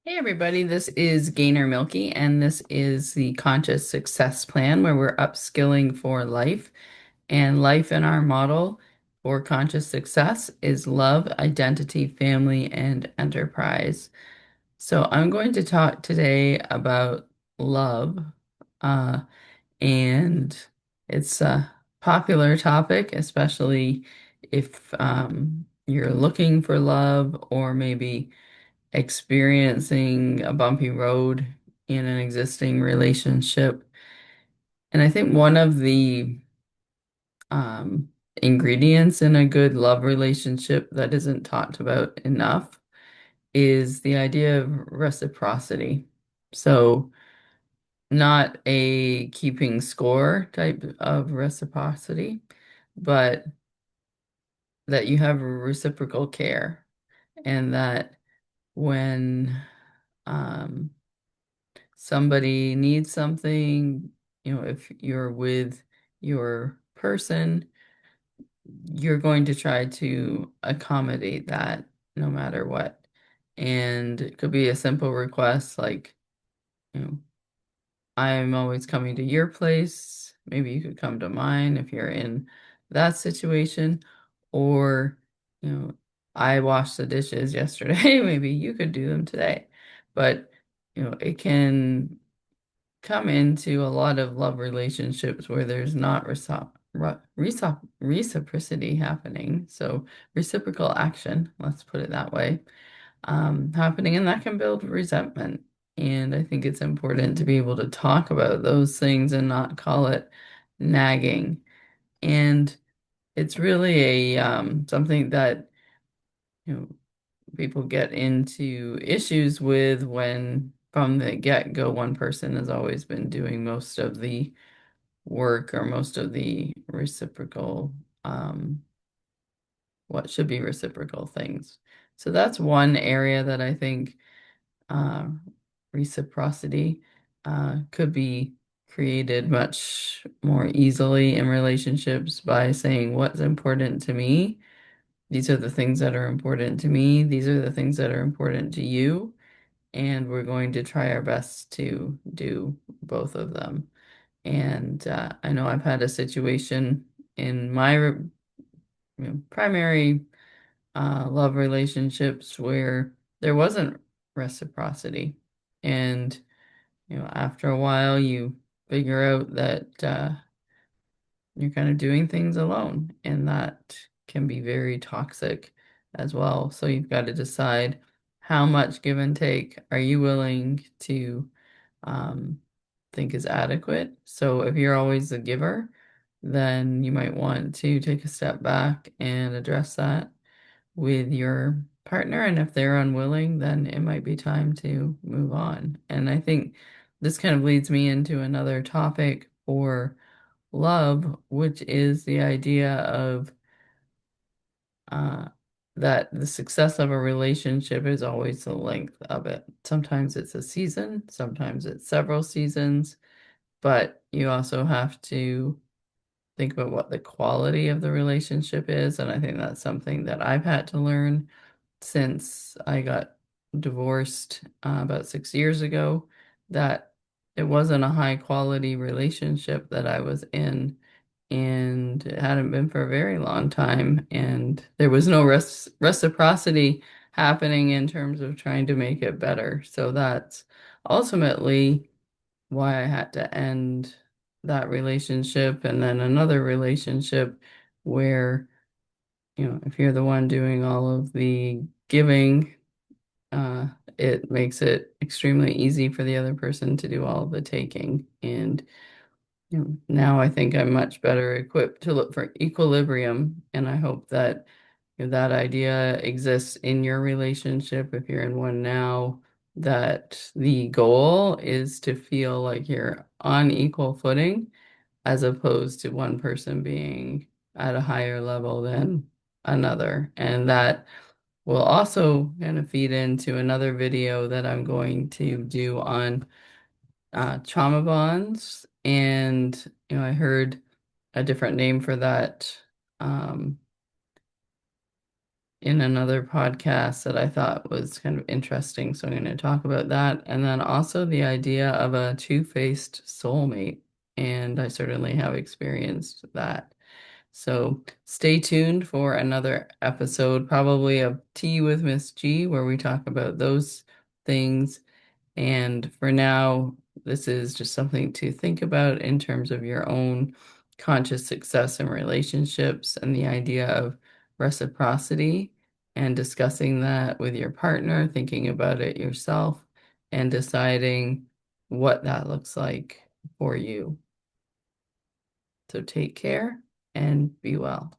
Hey everybody, this is Gainer Milky, and this is the Conscious Success Plan where we're upskilling for life. And life in our model for conscious success is love, identity, family, and enterprise. So I'm going to talk today about love, uh, and it's a popular topic, especially if you're looking for love or maybe experiencing a bumpy road in an existing relationship. And I think one of the ingredients in a good love relationship that isn't talked about enough is the idea of reciprocity. So, not a keeping score type of reciprocity, but that you have reciprocal care, and that when um, somebody needs something, if you're with your person, you're going to try to accommodate that no matter what. And it could be a simple request like, you know, I'm always coming to your place. Maybe you could come to mine if you're in that situation. Or, you know, I washed the dishes yesterday. Maybe you could do them today. But, it can come into a lot of love relationships where there's not reciprocity happening. So reciprocal action, let's put it that way, happening, and that can build resentment. And I think it's important to be able to talk about those things and not call it nagging. And it's really a something that you know people get into issues with when from the get-go one person has always been doing most of the work or most of the reciprocal, what should be reciprocal things. So that's one area that I think uh, reciprocity could be created much more easily in relationships by saying what's important to me. These are the things that are important to me. These are the things that are important to you. And we're going to try our best to do both of them. And I know I've had a situation in my primary love relationships where there wasn't reciprocity. And, after a while, you figure out that you're kind of doing things alone, and that can be very toxic as well. So you've got to decide how much give and take are you willing to um, think is adequate. So if you're always the giver, then you might want to take a step back and address that with your partner. And if they're unwilling, then it might be time to move on. And I think this kind of leads me into another topic for love, which is the idea of uh, that the success of a relationship is always the length of it. Sometimes it's a season, sometimes it's several seasons, but you also have to think about what the quality of the relationship is. And I think that's something that I've had to learn since I got divorced about 6 years ago, that it wasn't a high quality relationship that I was in, and it hadn't been for a very long time, and there was no reciprocity happening in terms of trying to make it better. So that's ultimately why I had to end that relationship and then another relationship where, if you're the one doing all of the giving, uh, it makes it extremely easy for the other person to do all of the taking. And now I think I'm much better equipped to look for equilibrium, and I hope that that idea exists in your relationship if you're in one now, that the goal is to feel like you're on equal footing as opposed to one person being at a higher level than another. And that will also kind of feed into another video that I'm going to do on trauma bonds. And, I heard a different name for that. Um, in another podcast that I thought was kind of interesting. So I'm going to talk about that. And then also the idea of a two-faced soulmate. And I certainly have experienced that. So stay tuned for another episode, probably of Tea with Miss G, where we talk about those things. And for now, this is just something to think about in terms of your own conscious success in relationships and the idea of reciprocity and discussing that with your partner, thinking about it yourself, and deciding what that looks like for you. So take care and be well.